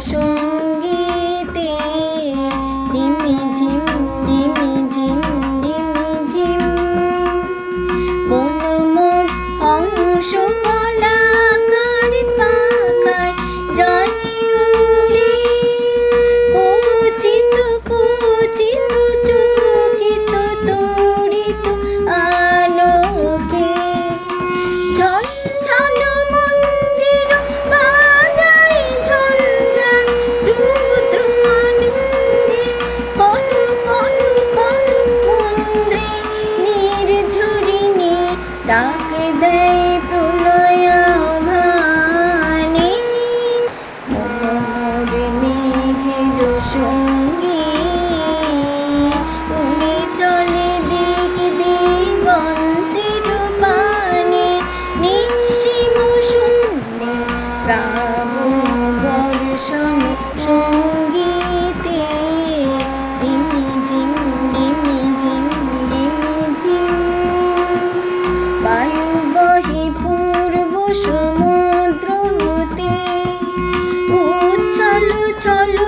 সঙ্গীতে রিমিঝিম রিমিঝিম রিমিঝিম মন মোর হংস পলাকার পাখায় যায় উড়ে কুচিত কুচিত চকিত তড়িত আলোকে ঝনঝন মঞ্জির বাজায় ঝঞ্ঝা রুদ্র আনন্দে কল কল কল মন্দ্রে নির্ঝরিণী ডাক দেয় প্রলয়াভানে মোর মেঘের সঙ্গে উড়ে চলে দিক দিগন্তের পানে নিঃসীম শূন্যে শ্রাবণ বর্ষণ সঙ্গীতে রিমিঝিম রিমিঝিম রিমিঝিম বায়ু বহে পূর্ব সমুদ্র হতে উচ্ছল ছল